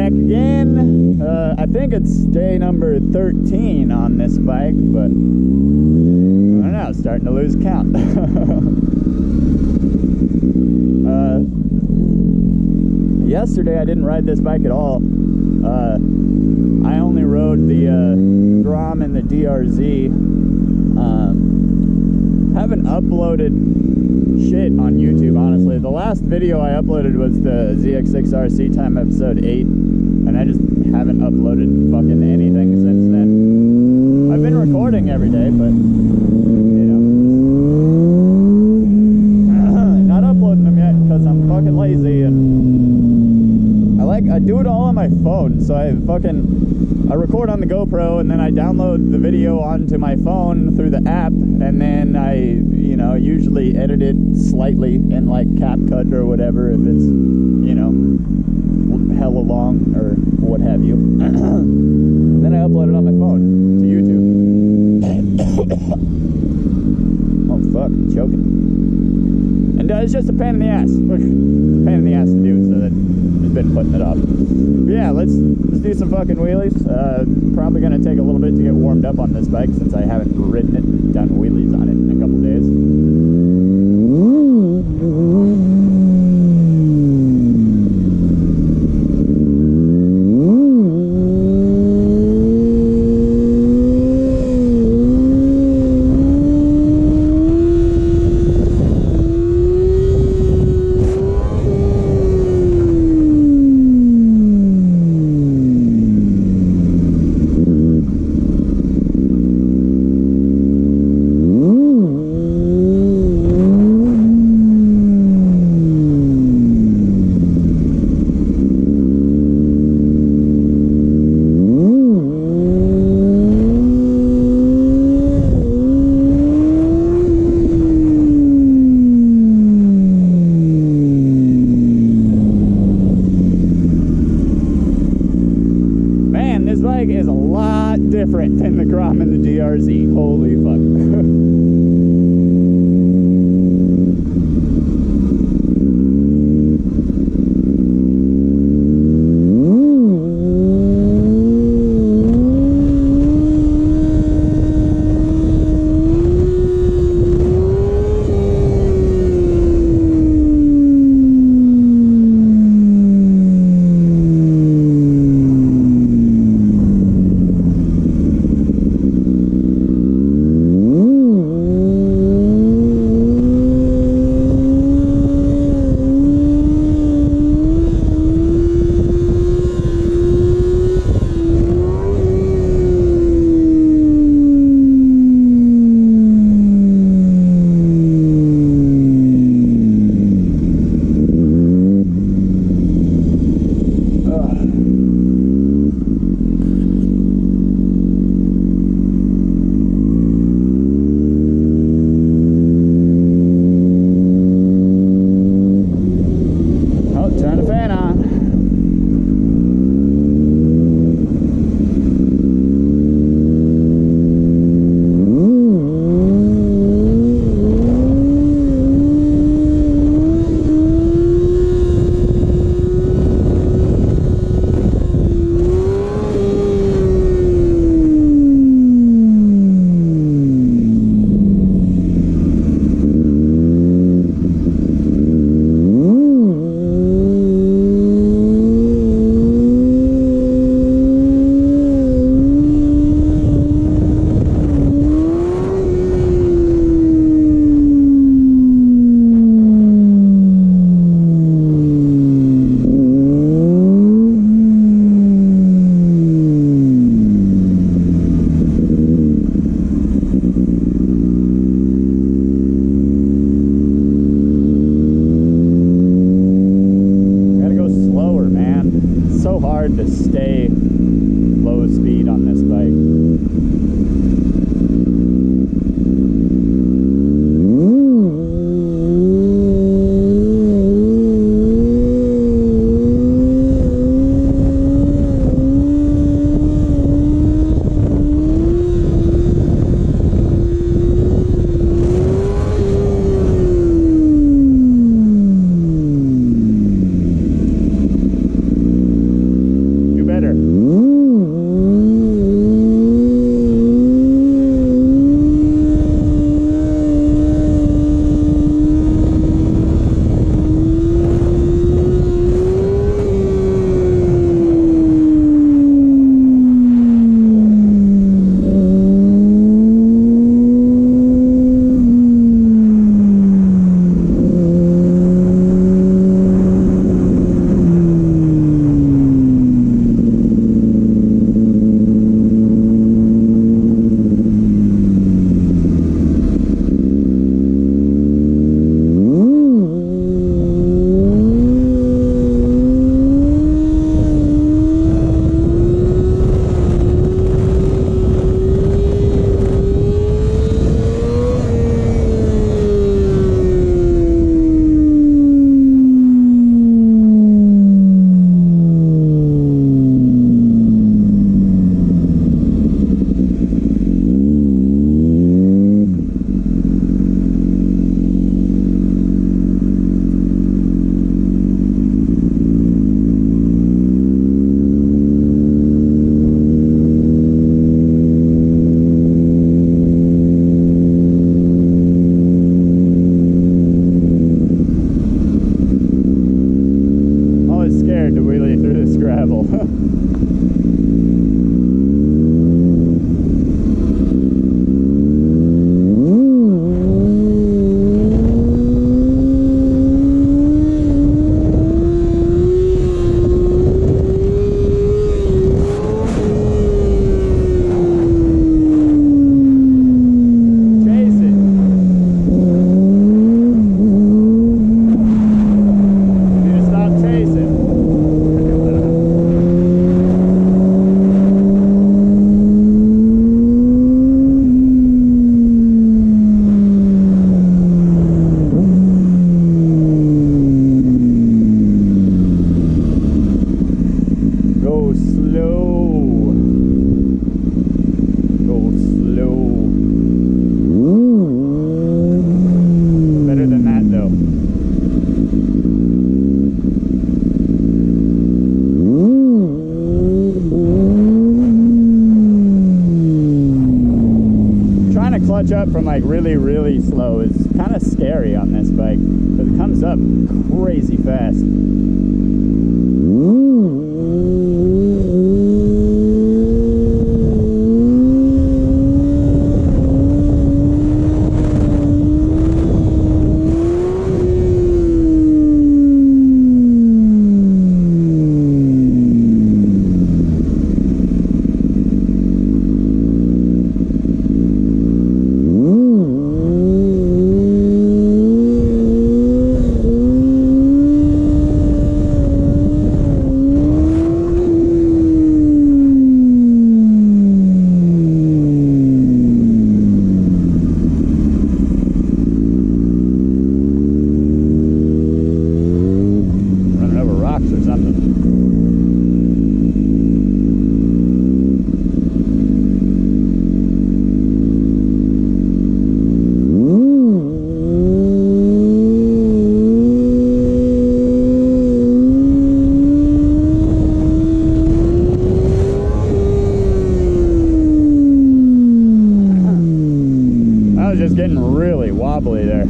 back again. I think it's day number 13 on this bike, but I don't know, starting to lose count. Yesterday I didn't ride this bike at all. I only rode the Grom and the DRZ. Haven't uploaded shit on YouTube, honestly. The last video I uploaded was the zx6r seat time episode 8, and I just haven't uploaded fucking anything since then. I've been recording every day, but you know, not uploading them yet because I'm fucking lazy, and I do it all on my phone. So I record on the GoPro, and then I download the video onto my phone through the app, and then I, you know, usually edit it slightly in like CapCut or whatever if it's, you know, hella long or what have you. Then I upload it on my phone to YouTube. Oh fuck, I'm choking. And it's just a pain in the ass. It's a pain in the ass to do, so that I've been putting it off. But yeah, let's do some fucking wheelies. Probably gonna take a little bit to get warmed up on this bike since I haven't ridden it and done wheelies on it in a couple days. This bike is a lot different than the Grom and the DRZ. Holy fuck. hard to stay low speed on this bike. to wheelie through this gravel. Clutch up from like really slow is kind of scary on this bike because it comes up crazy fast. Just getting really wobbly there.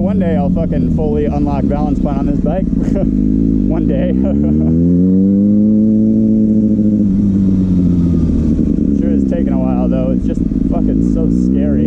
One day I'll fucking fully unlock balance point on this bike. One day. Sure it's taken a while though. It's just fucking so scary.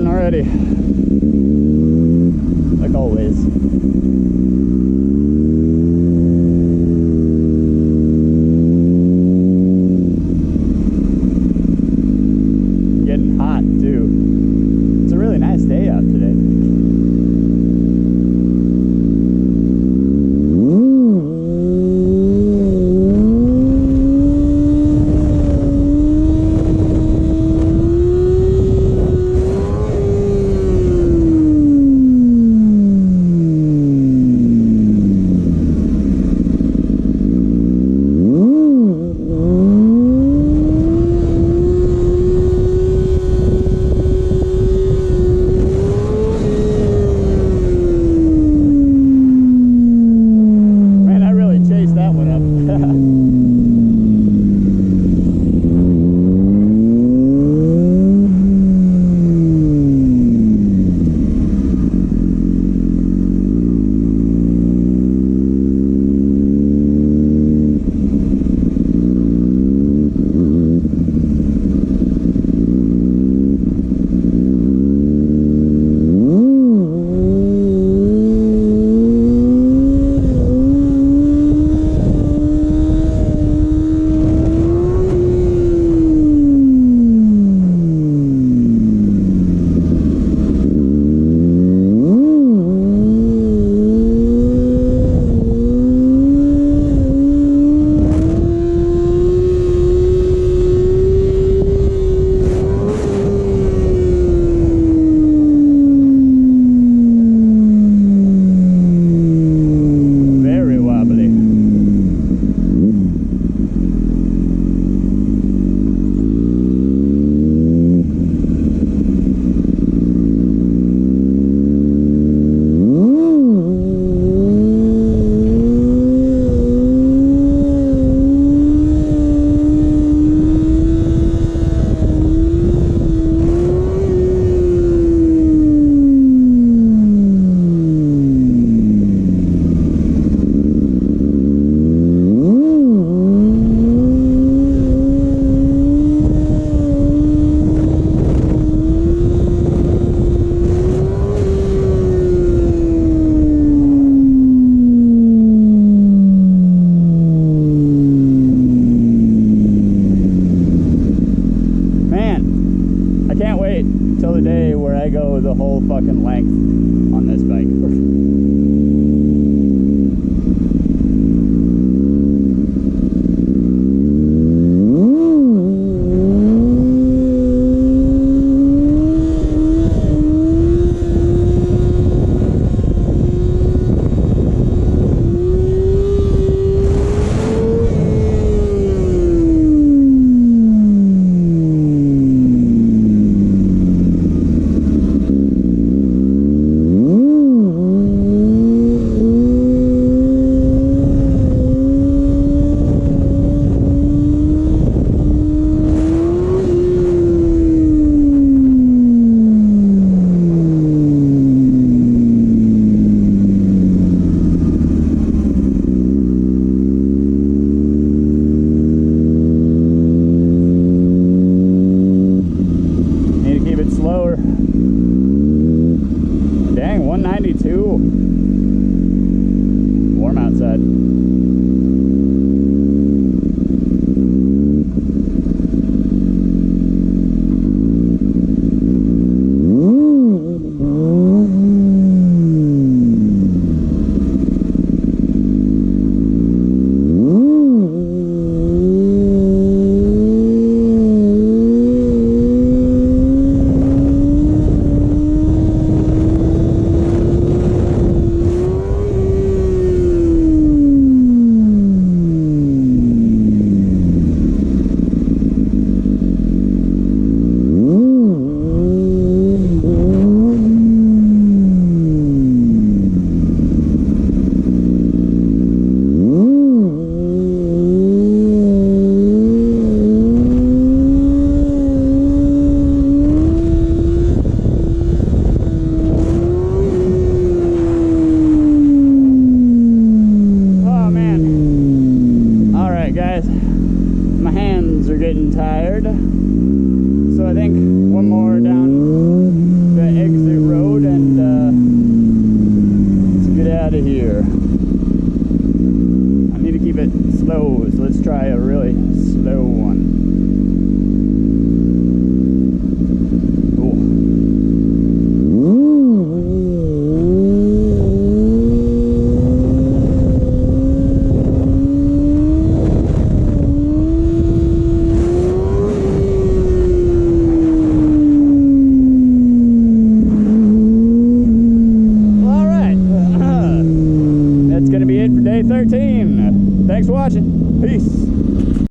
Already, like always. Getting hot too. It's a really nice day out today. fucking length on this bike. Slower. Dang, 192. Warm outside. Guys, my hands are getting tired, so I think one more down the exit road and let's get out of here. I need to keep it slow, so let's try a really slow one. Day 13. Thanks for watching. Peace.